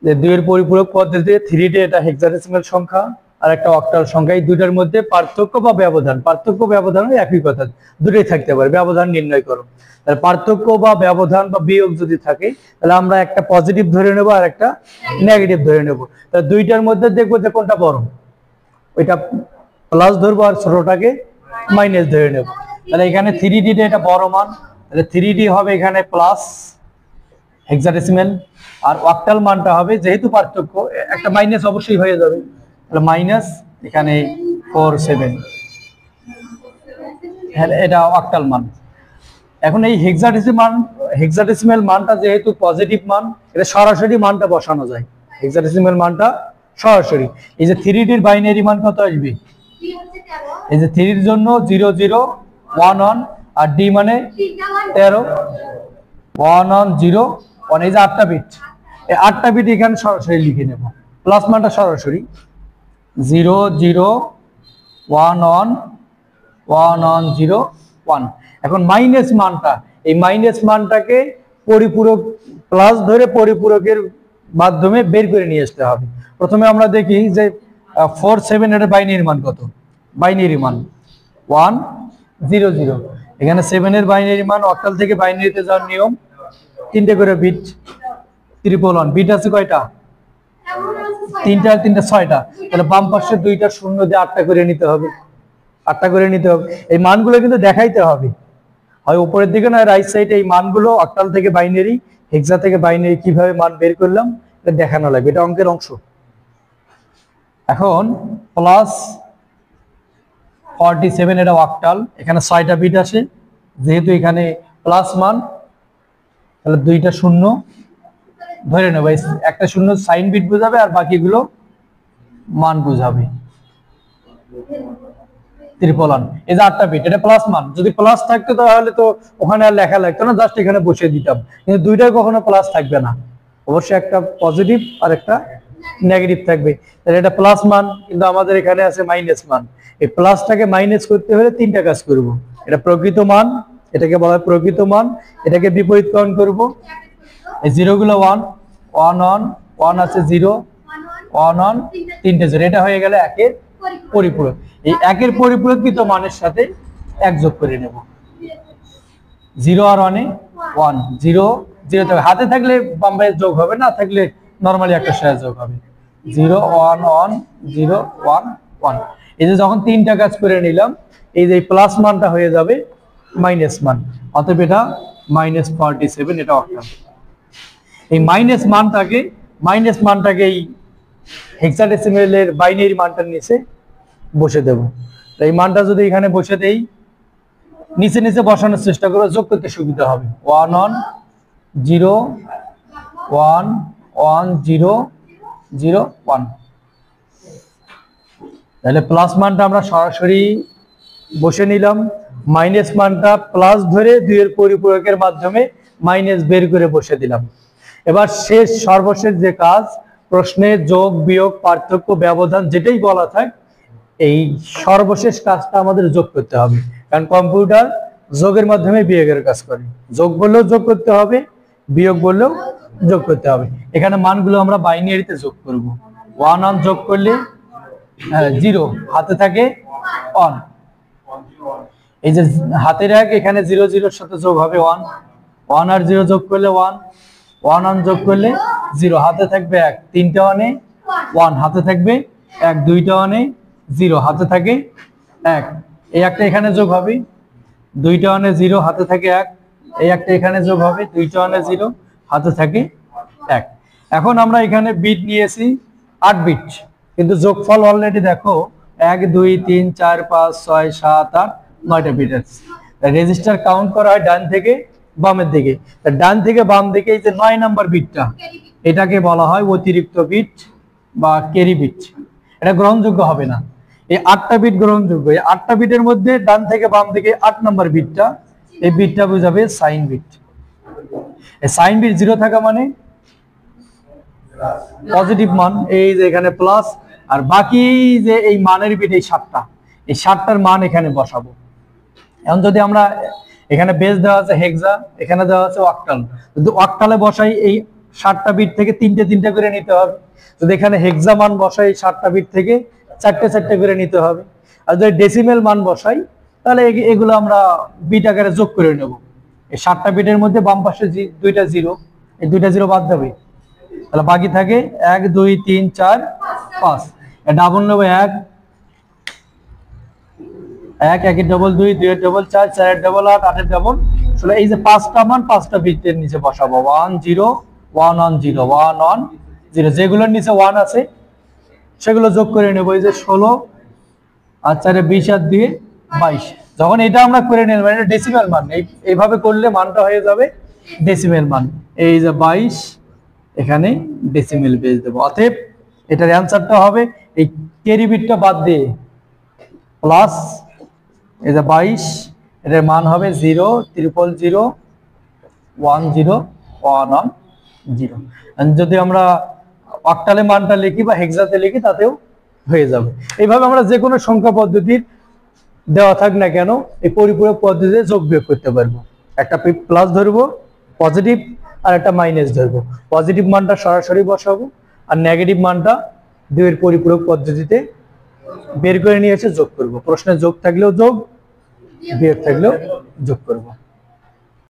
যে 2 এর পরিপূরক পদ্ধতিতে 3D এটা হেক্সাডেসিমাল সংখ্যা আর একটা অক্টাল সংখ্যা, এই দুইটার মধ্যে পার্থক্য বা ব্যবধান, পার্থক্য ব্যবধান একই কথা, দুটোই থাকতে পারে, ব্যবধান নির্ণয় করো। তাহলে পার্থক্য বা ব্যবধান বা বিয়োগ যদি থাকে তাহলে আমরা একটা পজিটিভ ধরে নেব আর একটা নেগেটিভ ধরে নেব। তাহলে দুইটার মধ্যে দেখবো যে কোনটা বড়, ওইটা প্লাস ধরবো আর ছোটটাকে মাইনাস ধরে নেব। তাহলে এখানে 3D এটা বড় মান, তাহলে 3D হবে এখানে প্লাস হেক্সাডেসিমাল, আর অক্টাল মানটা হবে যেহেতু পার্থক্য একটা মাইনাস অবশ্যই হয়ে যাবে, তাহলে মাইনাস এখানে 47, হ্যাঁ এটা অক্টাল মান। এখন এই হেক্সাডেসিমাল মানটা যেহেতু পজিটিভ মান, এটা সরাসরি মানটা বসানো যায়, হেক্সাডেসিমাল মানটা সরাসরি। এই যে 3D এর বাইনারি মান কত আসবে, এই যে 3 এর জন্য 0 0 1 1 আর ডি মানে 13 1 1 0 1, এই যে 8টা বিট, এই 8টা বিট এখানে সরাসরি লিখে নেব। প্লাস মানটা সরাসরি 0 0 1 1 1 1 0 1। এখন মাইনাস মানটা, এই মাইনাস মানটাকে পরিপূরক প্লাস ধরে পরিপূরকের মাধ্যমে বের করে নিয়ে আসতে হবে। প্রথমে আমরা দেখি যে 47 এর বাইনারি মান কত, বাইনারি মান 1 0 0। এখানে 7 এর বাইনারি মান অক্টাল থেকে বাইনারিতে যাওয়ার নিয়ম, 3টে করে বিট, 111 বিট আছে কয়টা, 3টা 3টা 6টা, তাহলে বাম পাশে 2টা শূন্য দিয়ে 8টা করে নিতে হবে, 8টা করে নিতে হবে। এই মানগুলো কিন্তু দেখাইতে হবে, হয় উপরের দিকে না রাইট সাইডে, এই মানগুলো অক্টাল থেকে বাইনারি হেক্সা থেকে বাইনারি কিভাবে মান বের করলাম এটা দেখানো লাগবে, এটা অঙ্কের অংশ। এখন প্লাস 47 এটা অক্টাল, এখানে 6টা বিট আসে, যেহেতু এখানে প্লাস মান তাহলে 2টা শূন্য ধরে নেব, একটা শূন্য সাইন বিট বোঝাবে আর বাকিগুলো মান বোঝাবে। 53, এই যে 8টা বিট, এটা প্লাস মান, যদি প্লাস থাকতো তাহলে তো ওখানে আর লেখা লাগতো না, জাস্ট এখানে বসিয়ে দিতাম, কিন্তু দুইটাই কখনো প্লাস থাকবে না, অবশ্যই একটা পজিটিভ আর একটা নেগেটিভ থাকবে। তাহলে এটা প্লাস মান, কিন্তু আমাদের এখানে আছে মাইনাস মান, এই প্লাসটাকে মাইনাস করতে হলে 3টা কাজ করব। এটা প্রকৃত মান, এটাকে বলা হয় প্রকৃত মান, এটাকে বিপরীতকরণ করব, এই জিরোগুলো 1 1 1 1 আছে 0 1 1 3টে 0, এটা হয়ে গেল একের পরিপূরক। এই একের পরিপূরকৃত মানের সাথে 1 যোগ করে নেব, 0 আর 1 এ 1 0 0 হাতে থাকলে বামে যোগ হবে, না থাকলে নরমালি একটা সাথে যোগ হবে, 0 1 1 0 1 1। এই যে যখন 3টা কাজ করে নিলাম, এই যে প্লাস মানটা হয়ে যাবে মাইনাস মান, অতএব এটা -47, এটা অক্টাল। এই মাইনাস মানটাকে এই হেক্সাডেসিমালের বাইনারি মানটার নিচে বসে দেব। এই মানটা যদি এখানে বসে দেই, নিচে নিচে বসানোর চেষ্টা করো, যোগ করতে সুবিধা হবে, 1 1 0 1 1 0 0 1। তাহলে প্লাস মানটা আমরা সরাসরি বসে নিলাম, মাইনাস মানটা প্লাস ধরে 2 এর পরিপূরকের মাধ্যমে মাইনাস বের করে বসে দিলাম। এবার সর্বশেষ যে কাজ, প্রশ্নে যোগ বিয়োগ পার্থক্য ব্যবধান যেটাই বলা থাক, এই সর্বশেষ কাজটা আমাদের যোগ করতে হবে, কারণ কম্পিউটার যোগের মাধ্যমে বিয়োগের কাজ করে, যোগ বললেও যোগ করতে হবে, বিয়োগ বললেও যোগ করতে হবে। এখানে মানগুলো আমরা বাইনারিতে যোগ করব, 1 1 যোগ করলে 0 হাতে থাকে 1, এই যে হাতের 1 এখানে 0 0 এর সাথে যোগ হবে 1 1 আর 0 যোগ করলে 1 1 1 যোগ করলে 0 হাতে থাকবে 1, 3টা 1 এ 1 হাতে থাকবে 1, 2টা 1 এ 0 হাতে থাকে 1, এই একটা এখানে যোগ হবে, 2টা 1 এ 0 হাতে থাকে 1, এই একটা এখানে যোগ হবে, 2টা 1 এ 0 হাতে থাকে 1। এখন আমরা এখানে বিট নিয়েছি 8 বিট, কিন্তু যোগফল অলরেডি দেখো 1 2 3 4 5 6 7 8 9টা বিট আছে। রেজিস্টার কাউন্ট করা হয় ডান থেকে বামের দিকে, ডান থেকে বাম দিকে এই যে 9 নাম্বার বিটটা, এটাকে বলা হয় অতিরিক্ত বিট বা ক্যারি বিট, এটা গ্রহণযোগ্য হবে না। এই 8টা বিট গ্রহণযোগ্য, এই 8টা বিটের মধ্যে ডান থেকে বাম দিকে 8 নাম্বার বিটটা, এই বিটটা বোঝাবে সাইন বিট। এই সাইন বিট 0 থাকা মানে পজিটিভ মান, এই যে এখানে প্লাস, আর বাকি যে এই মানের বিট এই 7টা, এই 7টার মান এখানে বসাবো। এখন যদি আমরা এখানে বেস দেওয়া আছে হেক্সা, এখানে দেওয়া আছে অক্টাল, যদি অক্টালে বসাই এই 7টা বিট থেকে 3টে করে নিতে হবে। যদি এখানে হেক্সা মান বসাই 7টা বিট থেকে 4টে করে নিতে হবে। আর যদি ডেসিমেল মান বসাই তাহলে এগুলো আমরা বিট আকারে যোগ করে নেব। এই 7টা বিটের মধ্যে বাম পাশে 2টা জিরো, এই 2টা জিরো বাদ দেবে, তাহলে বাকি থাকে 1 2 3 4 5। ডাবল নেব 1 1 1 এর ডবল 2 2 এর ডবল 4 4 এর ডবল 8 8 এর ডবল 16। এই যে 5টা মান 5টা বিটের নিচে বসাবো 1 0 1 1 0 1 1 0, যেগুলোর নিচে 1 আছে সেগুলো যোগ করে নেব। এই যে 16 আর 4 20 আর 2 22। যখন এটা আমরা করে নেব এটা ডেসিমেল মান, এইভাবে করলে মানটা হয়ে যাবে ডেসিমেল মান। এই যে 22 এখানে ডেসিমেল বেস দেব। অতএব এটার অ্যানসারটা হবে এই ক্যারি বিটটা বাদ দিয়ে প্লাস এই যে 22, এটার মান হবে 0 0 0 1 0 1 1 0। যদি আমরা অক্টালে মানটা লিখি বা হেক্সাতে লিখি তাতেও হয়ে যাবে। এইভাবে আমরা যে কোনো সংখ্যা পদ্ধতির দেওয়া থাক না কেন এই পরিপূরক পদ্ধতিতে যোগ বিয়োগ করতে পারবো। একটা প্লাস ধরবো পজিটিভ আর একটা মাইনাস ধরবো। পজিটিভ মানটা সরাসরি বসাবো আর নেগেটিভ মানটা 2 এর পরিপূরক পদ্ধতিতে বের করে নিয়ে এসে যোগ করব। প্রশ্নে যোগ থাকলেও যোগ, বিয়োগ থাকলেও যোগ করব।